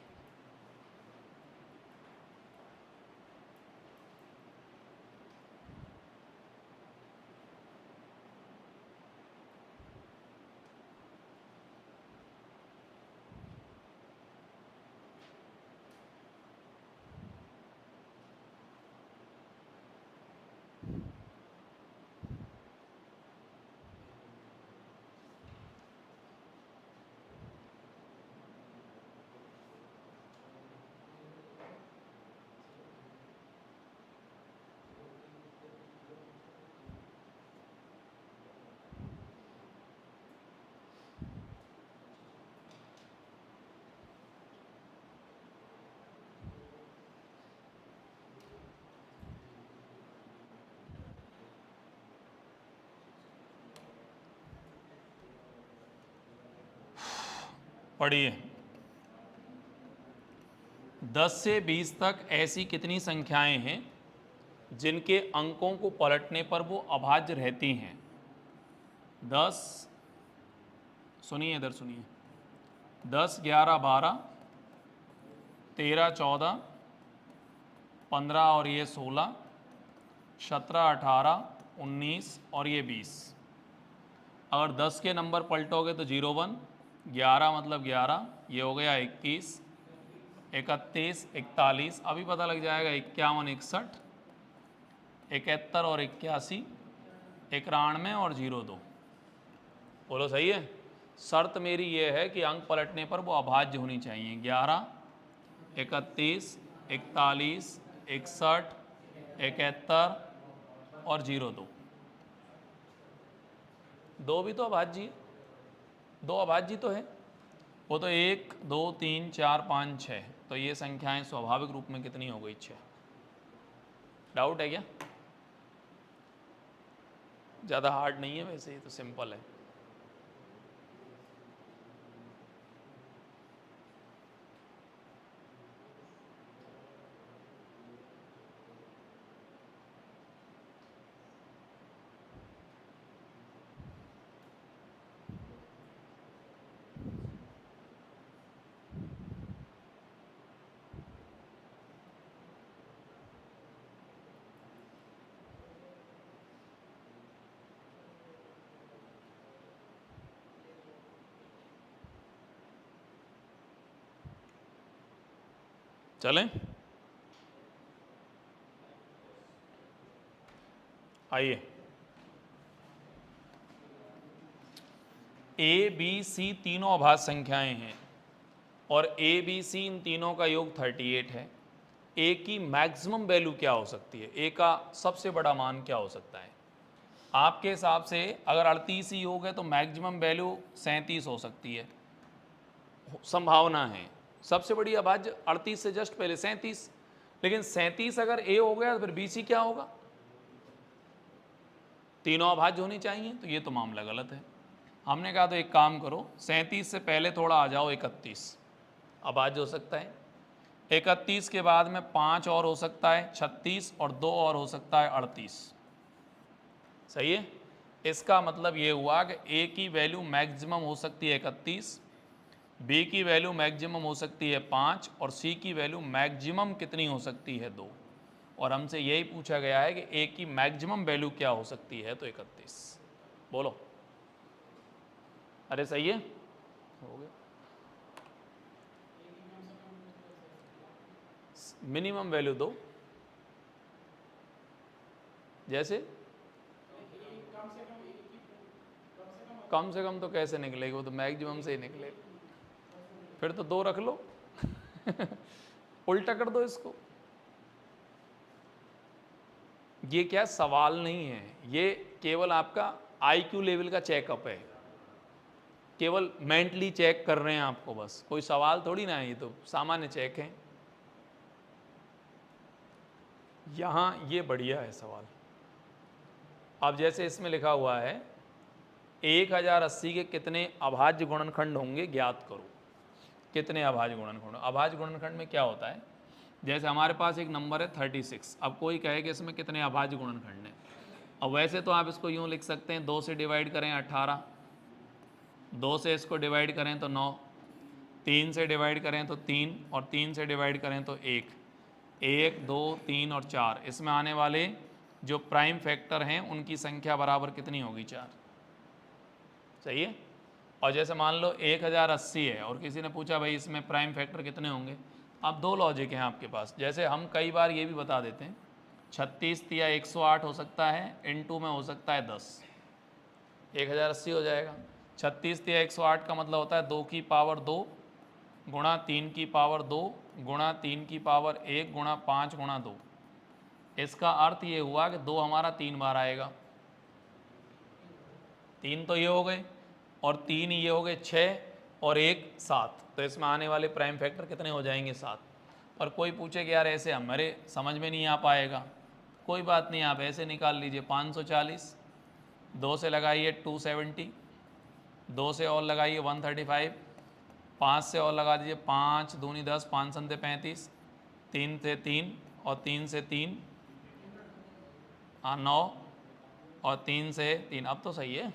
पढ़िए, 10 से 20 तक ऐसी कितनी संख्याएं हैं जिनके अंकों को पलटने पर वो अभाज्य रहती हैं? 10, सुनिए इधर सुनिए, 10, 11, 12, 13, 14, 15 और ये 16, 17, 18, 19 और ये 20। अगर 10 के नंबर पलटोगे तो 01, 11 मतलब 11, ये हो गया 21, 31, 41, अभी पता लग जाएगा 51, 61, 71 और 81, 91 और 02। बोलो सही है। शर्त मेरी ये है कि अंक पलटने पर वो अभाज्य होनी चाहिए। 11, 31, 41, 61, 71 और 02। दो भी तो अभाज्य है, दो अभाज्य तो है। वो तो 1, 2, 3, 4, 5, 6, तो ये संख्याएं स्वाभाविक रूप में कितनी हो गई? 6। डाउट है क्या? ज़्यादा हार्ड नहीं है वैसे, ये तो सिंपल है। चलें, आइए। ए बी सी तीनों अभाज्य संख्याएं हैं और ए बी सी इन तीनों का योग 38 है। ए की मैक्सिमम वैल्यू क्या हो सकती है? ए का सबसे बड़ा मान क्या हो सकता है? आपके हिसाब से अगर 38 ही योग है तो मैक्सिमम वैल्यू 37 हो सकती है, संभावना है। सबसे बड़ी अभाज्य 38 से जस्ट पहले 37, लेकिन 37 अगर ए हो गया तो फिर बी सी क्या होगा? तीनों अभाज्य होनी चाहिए, तो ये तो मामला गलत है। हमने कहा तो एक काम करो, 37 से पहले थोड़ा आ जाओ 31, अभाज्य हो सकता है। 31 के बाद में 5 और हो सकता है 36, और 2 और हो सकता है 38। सही है। इसका मतलब ये हुआ कि ए की वैल्यू मैक्सिमम हो सकती है 31, बी की वैल्यू मैक्सिमम हो सकती है 5 और सी की वैल्यू मैक्सिमम कितनी हो सकती है 2। और हमसे यही पूछा गया है कि ए की मैक्सिमम वैल्यू क्या हो सकती है, तो 31। बोलो, अरे सही है, हो गया। मिनिमम वैल्यू दो, जैसे कम से कम तो कैसे निकलेगी, वो तो मैक्सिमम से ही निकलेगा, फिर तो 2 रख लो। उल्टा कर दो इसको। ये क्या सवाल नहीं है, ये केवल आपका आईक्यू लेवल का चेकअप है, केवल मेंटली चेक कर रहे हैं आपको, बस कोई सवाल थोड़ी ना है, ये तो सामान्य चेक है। यहाँ ये बढ़िया है सवाल। अब जैसे इसमें लिखा हुआ है 1080 के कितने अभाज्य गुणनखंड होंगे ज्ञात करो। कितने अभाज्य गुणनखंड? अभाज्य गुणनखंड में क्या होता है, जैसे हमारे पास एक नंबर है 36, अब कोई कहे कि इसमें कितने अभाज्य गुणनखंड हैं। अब वैसे तो आप इसको यूँ लिख सकते हैं, 2 से डिवाइड करें 18, 2 से इसको डिवाइड करें तो 9, 3 से डिवाइड करें तो 3 और 3 से डिवाइड करें तो 1, 1 2 3 और 4, इसमें आने वाले जो प्राइम फैक्टर हैं उनकी संख्या बराबर कितनी होगी, 4। सही है। और जैसे मान लो 1080 है और किसी ने पूछा भाई इसमें प्राइम फैक्टर कितने होंगे, अब 2 लॉजिक हैं आपके पास। जैसे हम कई बार ये भी बता देते हैं 36 या 108 हो सकता है, इनटू में हो सकता है 10, 1080 हो जाएगा। 36 या 108 का मतलब होता है 2 की पावर 2 गुणा 3 की पावर 2 गुणा 3 की पावर 1 गुणा 5 गुणा 2। इसका अर्थ ये हुआ कि 2 हमारा 3 बार आएगा, 3 तो ये हो गए और 3 ये हो गए 6 और 1 7, तो इसमें आने वाले प्राइम फैक्टर कितने हो जाएंगे, 7। और कोई पूछे कि यार ऐसे हमारे समझ में नहीं आ पाएगा, कोई बात नहीं, आप ऐसे निकाल लीजिए 540, 2 से लगाइए 270, 2 से और लगाइए 135, 5 से और लगा दीजिए 5 दूनी 10, 5 संते 35, 3 से 3 और 3 से 3 9 और 3 से 3, अब तो सही है,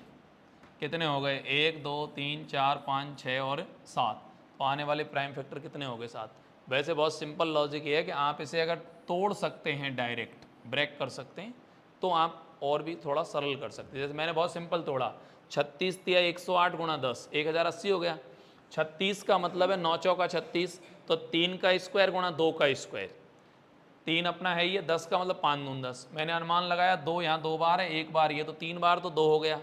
कितने हो गए 1 2 3 4 5 6 और 7, तो आने वाले प्राइम फैक्टर कितने हो गए, 7। वैसे बहुत सिंपल लॉजिक ये है कि आप इसे अगर तोड़ सकते हैं, डायरेक्ट ब्रेक कर सकते हैं, तो आप और भी थोड़ा सरल कर सकते हैं। जैसे मैंने बहुत सिंपल तोड़ा, 36 या 108 गुणा 10 1080 हो गया। 36 का मतलब है 9 चौका 36, तो 3 का स्क्वायर गुणा 2 का स्क्वायर, 3 अपना है ये, 10 का मतलब 5 दून 10, मैंने अनुमान लगाया 2 यहाँ 2 बार है, 1 बार ये, तो 3 बार तो 2 हो गया,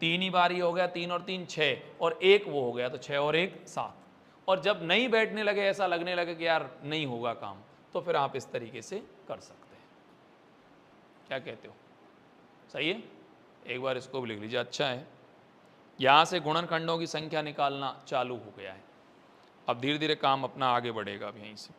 3 ही बार ये हो गया, 3 और 3 6 और 1 वो हो गया, तो 6 और 1 7। और जब नहीं बैठने लगे, ऐसा लगने लगे कि यार नहीं होगा काम, तो फिर आप इस तरीके से कर सकते हैं। क्या कहते हो, सही है? एक बार इसको भी लिख लीजिए, अच्छा है। यहाँ से गुणनखंडों की संख्या निकालना चालू हो गया है, अब धीरे धीरे काम अपना आगे बढ़ेगा अब यहीं से।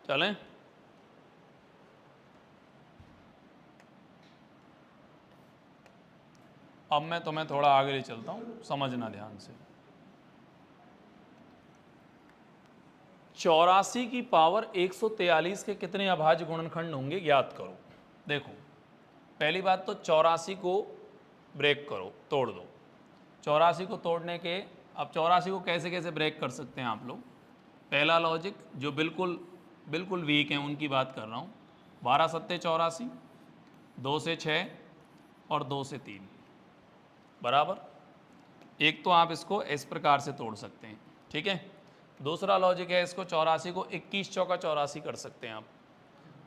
चलें, अब मैं तुम्हें थोड़ा आगे ले चलता हूँ, समझना ध्यान से। 84 की पावर 143 के कितने अभाज्य गुणनखंड होंगे ज्ञात करो। देखो, पहली बात तो 84 को ब्रेक करो, तोड़ दो। 84 को तोड़ने के, अब 84 को कैसे कैसे ब्रेक कर सकते हैं आप लोग। पहला लॉजिक, जो बिल्कुल बिल्कुल वीक हैं उनकी बात कर रहा हूँ, 12 सत्ते 84, 2 से 6 और 2 से 3 बराबर। एक तो आप इसको इस प्रकार से तोड़ सकते हैं, ठीक है। दूसरा लॉजिक है, इसको 84 को 21 चौका 84 कर सकते हैं आप,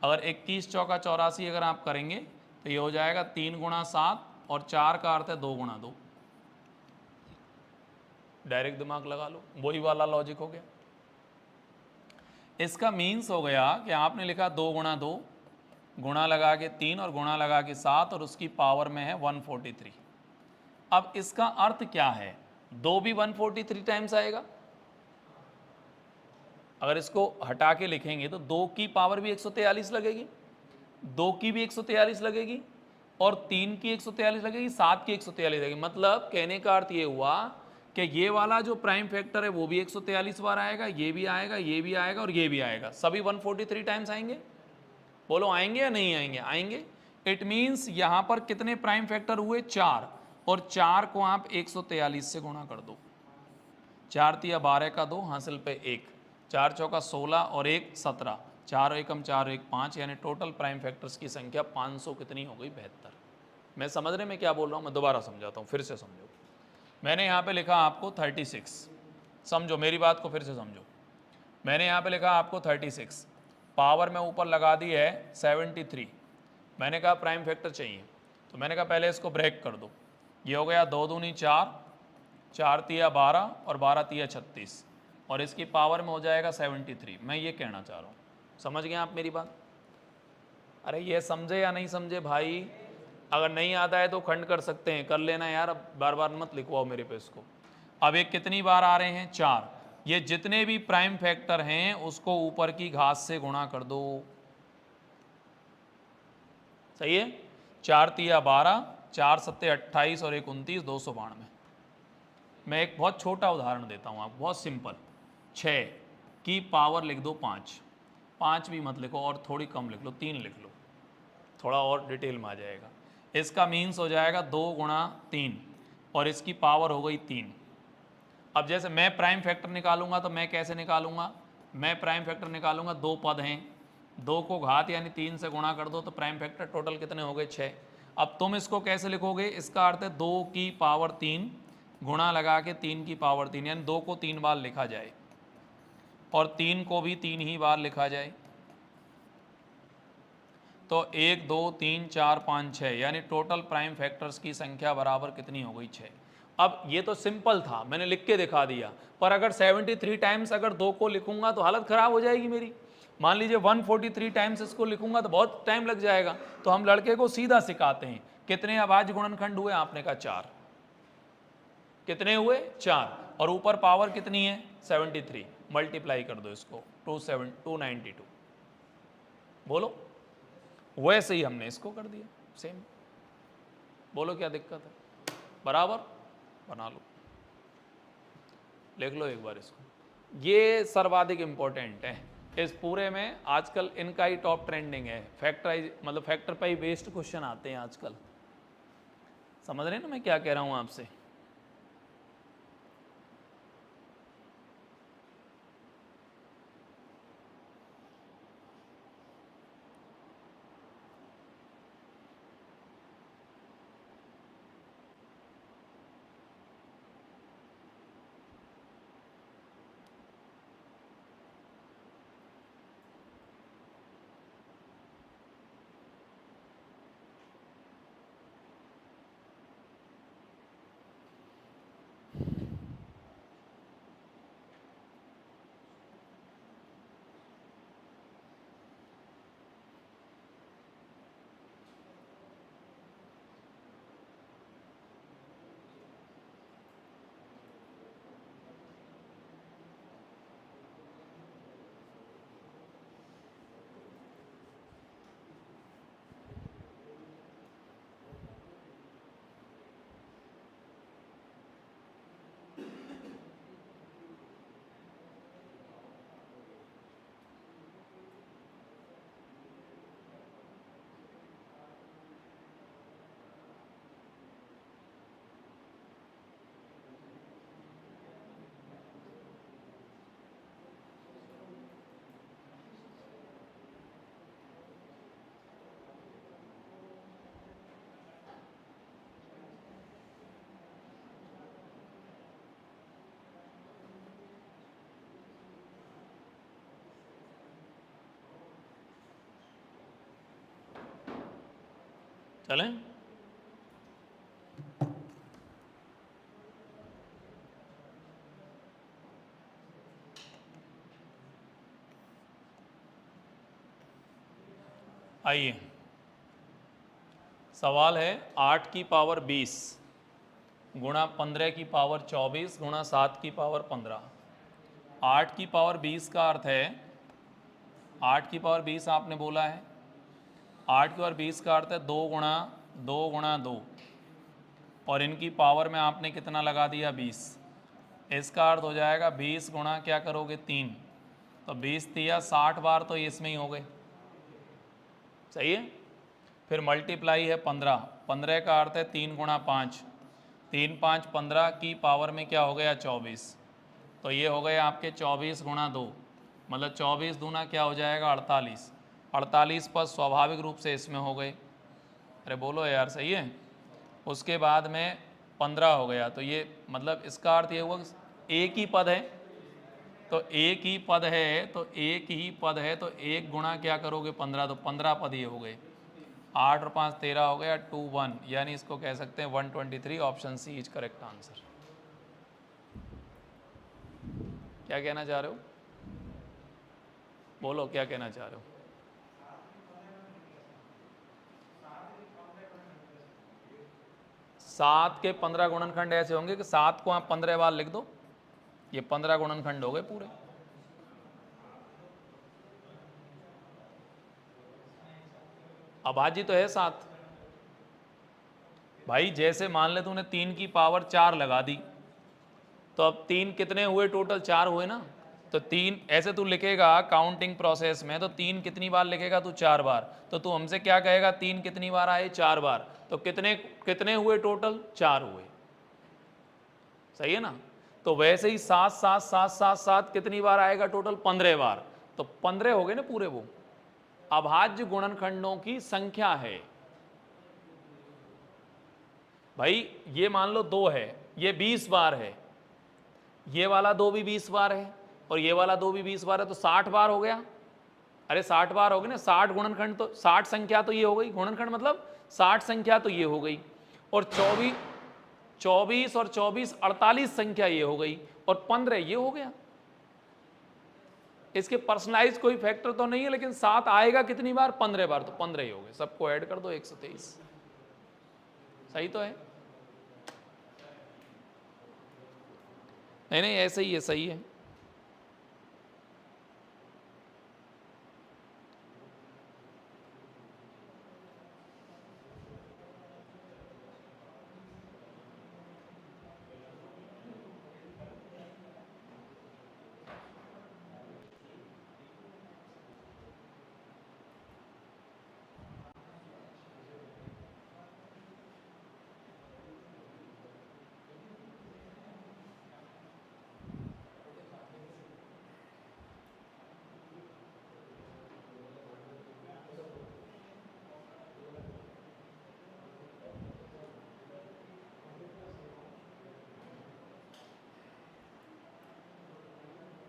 अगर 21 चौका 84 अगर आप करेंगे तो ये हो जाएगा 3 गुणा 7 और 4 का अर्थ है 2 गुणा 2। डायरेक्ट दिमाग लगा लो, वही वाला लॉजिक हो गया। इसका मीन्स हो गया कि आपने लिखा 2 गुणा 2, गुणा लगा के 3 और गुणा लगा के 7 और उसकी पावर में है 143। अब इसका अर्थ क्या है, 2 भी 143 टाइम्स आएगा। अगर इसको हटा के लिखेंगे तो 2 की पावर भी 143 लगेगी, 2 की भी 143 लगेगी और 3 की 143 लगेगी, 7 की 143 लगेगी। मतलब कहने का अर्थ ये हुआ कि ये वाला जो प्राइम फैक्टर है वो भी 143 बार आएगा, ये भी आएगा, ये भी आएगा और ये भी आएगा, सभी 143 टाइम्स आएंगे। बोलो आएंगे या नहीं आएंगे? आएंगे। इट मीन्स यहां पर कितने प्राइम फैक्टर हुए? 4, और 4 को आप 143 से गुणा कर दो। 4 तिया 12 का 2 हासिल पे 1, 4 चौका 16 और 1 17, 4 एकम 4 1 5, यानी टोटल प्राइम फैक्टर्स की संख्या 500 कितनी हो गई? 72। मैं समझने में क्या बोल रहा हूँ, मैं दोबारा समझाता हूँ, फिर से समझो। मैंने यहाँ पे लिखा आपको 36, समझो मेरी बात को, फिर से समझो। मैंने यहाँ पे लिखा आपको 36, पावर में ऊपर लगा दी है 73। मैंने कहा प्राइम फैक्टर चाहिए, तो मैंने कहा पहले इसको ब्रेक कर दो। ये हो गया 2 दूनी 4, 4 तिया 12 और 12 तिया 36, और इसकी पावर में हो जाएगा 73। मैं ये कहना चाह रहा हूँ, समझ गए आप मेरी बात? अरे ये समझे या नहीं समझे भाई? अगर नहीं आता है तो खंड कर सकते हैं, कर लेना यार, अब बार बार मत लिखवाओ मेरे पे इसको। अब ये कितनी बार आ रहे हैं? 4। ये जितने भी प्राइम फैक्टर हैं उसको ऊपर की घात से गुणा कर दो। सही है? 4 तिया 12, 4 सत्ते 28 और 1 29, 292। मैं एक बहुत छोटा उदाहरण देता हूँ आपको, बहुत सिंपल। 6 की पावर लिख दो 5, 5 भी मत लिखो और थोड़ी कम लिख लो, 3 लिख लो, थोड़ा और डिटेल में आ जाएगा। इसका मीन्स हो जाएगा 2 गुणा 3 और इसकी पावर हो गई 3। अब जैसे मैं प्राइम फैक्टर निकालूंगा तो मैं कैसे निकालूंगा? मैं प्राइम फैक्टर निकालूंगा, 2 पद हैं, 2 को घात यानी 3 से गुणा कर दो तो प्राइम फैक्टर टोटल कितने हो गए? 6। अब तुम इसको कैसे लिखोगे? इसका अर्थ है 2 की पावर 3 गुणा लगा के 3 की पावर 3, यानी 2 को 3 बार लिखा जाए और 3 को भी 3 ही बार लिखा जाए। तो 1 2 3 4 5 6, यानी टोटल प्राइम फैक्टर्स की संख्या बराबर कितनी हो गई? 6। अब ये तो सिंपल था, मैंने लिख के दिखा दिया, पर अगर 73 टाइम्स अगर 2 को लिखूंगा तो हालत ख़राब हो जाएगी मेरी। मान लीजिए 143 टाइम्स इसको लिखूंगा तो बहुत टाइम लग जाएगा। तो हम लड़के को सीधा सिखाते हैं, कितने अभाज्य गुणनखंड हुए? आपने कहा 4। कितने हुए? 4। और ऊपर पावर कितनी है? 73। मल्टीप्लाई कर दो इसको, 292। बोलो, वैसे ही हमने इसको कर दिया सेम। बोलो क्या दिक्कत है? बराबर बना लो, लिख लो एक बार इसको। ये सर्वाधिक इंपॉर्टेंट है इस पूरे में, आजकल इनका ही टॉप ट्रेंडिंग है। फैक्टराइज मतलब फैक्टर पर ही बेस्ड क्वेश्चन आते हैं आजकल। समझ रहे हैं ना मैं क्या कह रहा हूँ आपसे? चलें। आइए, सवाल है 8 की पावर 20 गुणा 15 की पावर 24 गुणा 7 की पावर 15। 8 की पावर 20 का अर्थ है, 8 की पावर 20 आपने बोला है, 8 की पावर 20 का अर्थ है 2 गुणा 2 गुणा 2, और इनकी पावर में आपने कितना लगा दिया 20। इसका अर्थ हो जाएगा 20 गुणा क्या करोगे 3, तो 20 दिया 60 बार, तो ये इसमें ही हो गए। सही है। फिर मल्टीप्लाई है 15, 15 का अर्थ है 3 गुणा 5, 3 5 15 की पावर में क्या हो गया 24, तो ये हो गए आपके 24 गुणा 2, मतलब 24 दूना क्या हो जाएगा 48, 48 पर स्वाभाविक रूप से इसमें हो गए। अरे बोलो यार, सही है। उसके बाद में 15 हो गया, तो ये मतलब इसका अर्थ ये हुआ एक ही पद है, तो एक ही पद है, तो एक ही पद है, तो एक गुणा क्या करोगे 15, तो 15 पद ये हो गए। 8 और 5 13 हो गया, 2 1, यानी इसको कह सकते हैं 123। Option C is correct answer. क्या कहना चाह रहे हो, बोलो क्या कहना चाह रहे हो। सात के 15 गुणनखंड ऐसे होंगे कि 7 को आप 15 बार लिख दो, ये 15 गुणनखंड हो गए पूरे। अभाज्य तो है 7 भाई। जैसे मान ले तूने 3 की पावर 4 लगा दी, तो अब 3 कितने हुए टोटल, 4 हुए ना। तो 3 ऐसे तू लिखेगा काउंटिंग प्रोसेस में, तो 3 कितनी बार लिखेगा तू 4 बार, तो तू हमसे क्या कहेगा 3 कितनी बार आए 4 बार, तो कितने कितने हुए टोटल 4 हुए। सही है ना। तो वैसे ही 7 7 7 7 7 कितनी बार आएगा टोटल 15 बार, तो 15 हो गए ना पूरे। वो अभाज्य गुणनखंडों की संख्या है भाई। ये मान लो 2 है, ये 20 बार है, ये वाला 2 भी 20 बार है, और ये वाला 2 भी 20 बार है, तो 60 बार हो गया। अरे 60 बार हो गए ना, 60 गुणनखंड, तो 60 संख्या तो ये हो गई, गुणनखंड मतलब 60 संख्या तो ये हो गई, और 24 24 और 24 48 संख्या ये हो गई, और 15 ये हो गया। इसके पर्सनलाइज कोई फैक्टर तो नहीं है, लेकिन 7 आएगा कितनी बार 15 बार, तो 15 ही हो गए। सबको ऐड कर दो 123। सही तो है, नहीं नहीं ऐसे ही है, सही है।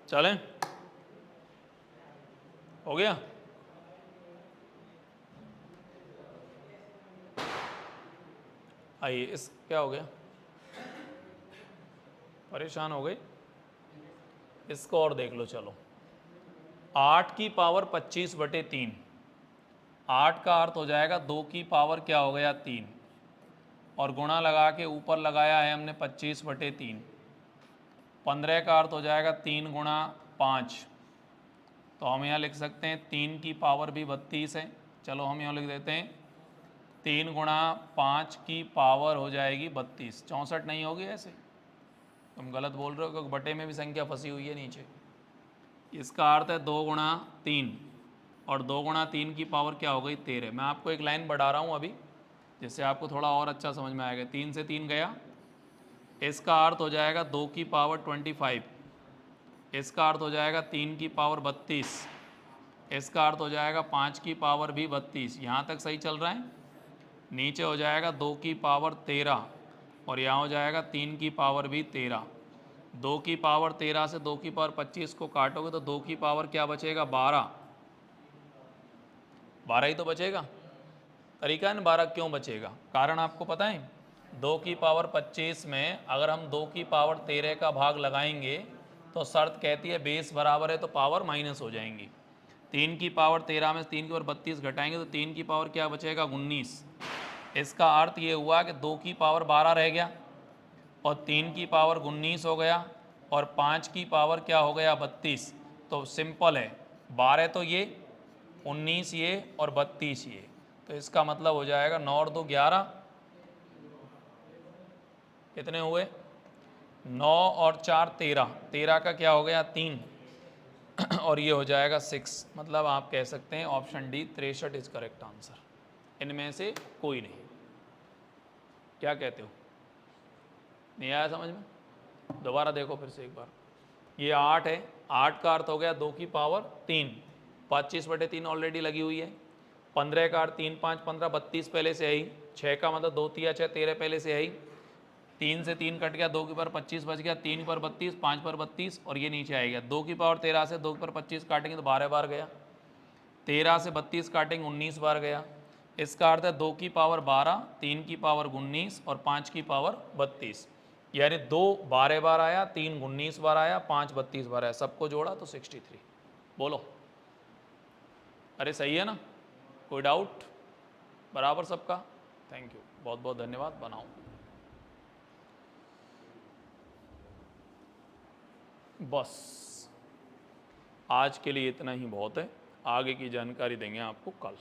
चलें, हो गया। आइए, इस क्या हो गया, परेशान हो गए। इसको और देख लो। चलो, 8 की पावर 25 बटे 3, 8 का अर्थ हो जाएगा 2 की पावर क्या हो गया 3, और गुणा लगा के ऊपर लगाया है हमने 25 बटे 3। 15 का अर्थ हो जाएगा 3 गुणा 5, तो हम यहाँ लिख सकते हैं 3 की पावर भी 32 है। चलो हम यहाँ लिख देते हैं 3 गुणा 5 की पावर हो जाएगी 32, 64 नहीं होगी ऐसे, तुम गलत बोल रहे हो क्योंकि बटे में भी संख्या फंसी हुई है नीचे। इसका अर्थ है 2 गुणा 3, और 2 गुणा 3 की पावर क्या हो गई 13। मैं आपको एक लाइन बढ़ा रहा हूँ अभी, जिससे आपको थोड़ा और अच्छा समझ में आएगा। 3 से 3 गया, इसका अर्थ हो जाएगा 2 की पावर 25, इसका अर्थ हो जाएगा 3 की पावर 32, इसका अर्थ हो जाएगा 5 की पावर भी 32। यहाँ तक सही चल रहा है। नीचे हो जाएगा 2 की पावर 13, और यहाँ हो जाएगा 3 की पावर भी 13। 2 की पावर 13 से 2 की पावर 25 को काटोगे तो 2 की पावर क्या बचेगा 12, 12 ही तो बचेगा। तरीका इन 12 क्यों बचेगा? कारण आपको पता है, 2 की पावर 25 में अगर हम 2 की पावर 13 का भाग लगाएंगे तो शर्त कहती है बेस बराबर है तो पावर माइनस हो जाएंगी। 3 की पावर 13 में 3 की पावर 32 घटाएंगे तो 3 की पावर क्या बचेगा? 19। इसका अर्थ ये हुआ कि 2 की पावर 12 रह गया और 3 की पावर 19 हो गया और 5 की पावर क्या हो गया? 32। तो सिंपल है, 12 तो ये, 19 ये और 32 ये, तो इसका मतलब हो जाएगा 9 और 2 11, कितने हुए? 9 और 4 13, 13 का क्या हो गया? 3 और ये हो जाएगा 6। मतलब आप कह सकते हैं option D 63 is correct answer, इनमें से कोई नहीं। क्या कहते हो? नहीं आया समझ में? दोबारा देखो फिर से एक बार। ये 8 है, 8 का अर्थ हो गया 2 की पावर 3, 25/3 ऑलरेडी लगी हुई है। 15 का अर्थ 3 5 15, 32 पहले से आई। 6 का मतलब 2 3 6 13 पहले से आई। 3 से 3 कट गया, 2 की पावर 25 बच गया, 3 पर 32, 5 पर 32 और ये नीचे आएगा। 2 की पावर 13 से 2 पर 25 काटेंगे तो 12 बार गया। 13 से 32 काटेंगे 19 बार गया। इसका अर्थ है 2 की पावर 12, 3 की पावर 19 और 5 की पावर 32, यानी 2 12 बार आया, 3 19 बार आया, 5 32 बार आया, सबको जोड़ा तो 63। बोलो, अरे सही है ना? कोई डाउट? बराबर सबका? थैंक यू, बहुत बहुत धन्यवाद। बनाओ। बस आज के लिए इतना ही बहुत है, आगे की जानकारी देंगे आपको कल।